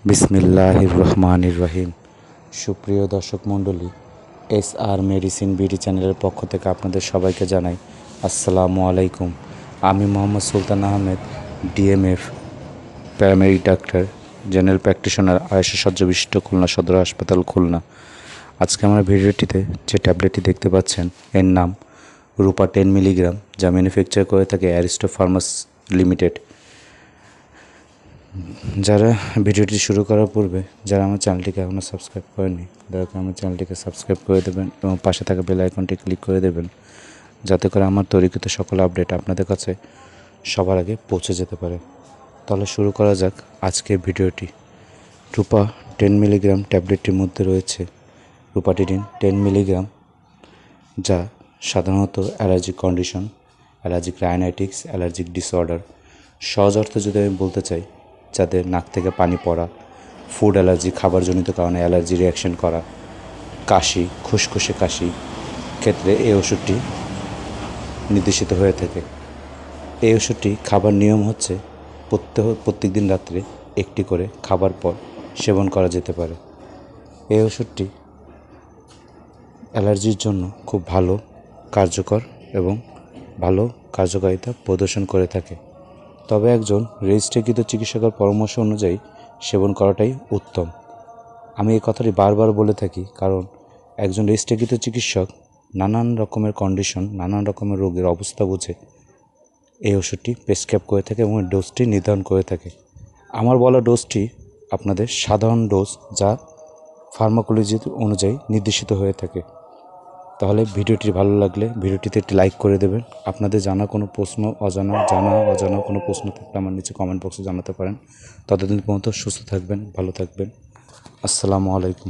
বিসমিল্লাহির রহমানির রহিম। সুপ্রিয় দর্শক মণ্ডলী, SR মেডিসিন বিডি চ্যানেলের পক্ষ থেকে আপনাদের সবাইকে জানাই আসসালামু আলাইকুম। আমি Mohammad Sultan Ahmed, DMF, paramedic doctor, general practitioner, আয়েশা সজ্জা বিশিষ্ট, খুলনা সদর হাসপাতাল, খুলনা। আজকে আমরা ভিডিওটিতে যে ট্যাবলেটটি দেখতে পাচ্ছেন এর নাম রূপা 10 মিলিগ্রাম, যা ম্যানুফ্যাকচার করে থাকে অ্যারিস্টো ফার্মাস লিমিটেড। যারা ভিডিওটি শুরু করার পূর্বে যারা আমার চ্যানেলটিকে এখনও সাবস্ক্রাইব করেনি, দয়া করে আমার চ্যানেলটিকে সাবস্ক্রাইব করে দেবেন এবং পাশে থাকা বেল আইকনটি ক্লিক করে দেবেন, যাতে করে আমার তৈরিকৃত সকল আপডেট আপনাদের কাছে সবার আগে পৌঁছে যেতে পারে। তাহলে শুরু করা যাক আজকের ভিডিওটি। রূপা 10 মিলিগ্রাম ট্যাবলেটটির মধ্যে রয়েছে রূপাটিডিন 10 মিলিগ্রাম, যা সাধারণত allergic condition, allergic rhinitis, allergic disorder, সহজ অর্থে যদি আমি বলতে চাই, যাদের নাক থেকে পানি পড়া, ফুড অ্যালার্জি, খাবারজনিত কারণে অ্যালার্জি রিয়াকশন করা, কাশি, খুসখুসে কাশি ক্ষেত্রে এই ওষুধটি নির্দেশিত হয়ে থাকে। এই ওষুধটি খাবার নিয়ম হচ্ছে প্রত্যেক দিন রাত্রে একটি করে খাবার পর সেবন করা যেতে পারে। এই ওষুধটি অ্যালার্জির জন্য খুব ভালো, কার্যকর এবং ভালো কার্যকারিতা প্রদর্শন করে থাকে। তবে একজন রেজিস্ট্রিকৃত চিকিৎসকের পরামর্শ অনুযায়ী সেবন করাটাই উত্তম। আমি এই কথাটি বারবার বলে থাকি, কারণ একজন রেজিস্ট্রিকৃত চিকিৎসক নানান রকমের কন্ডিশন, নানান রকমের রোগের অবস্থা বুঝে এই ওষুধটি প্রেসক্রাইব করে থাকে এবং ডোজটি নির্ধারণ করে থাকে। আমার বলা ডোজটি আপনাদের সাধারণ ডোজ, যা ফার্মাকোলজি অনুযায়ী নির্দেশিত হয়ে থাকে। তাহলে ভিডিওটি ভালো লাগলে ভিডিওটিতে একটি লাইক করে দেবেন। আপনাদের জানা কোনো প্রশ্ন, অজানা কোনো প্রশ্ন থাকলে আমার নিচে কমেন্ট বক্সে জানাতে পারেন। ততদিন পর্যন্ত সুস্থ থাকবেন, ভালো থাকবেন। আসসালামু আলাইকুম।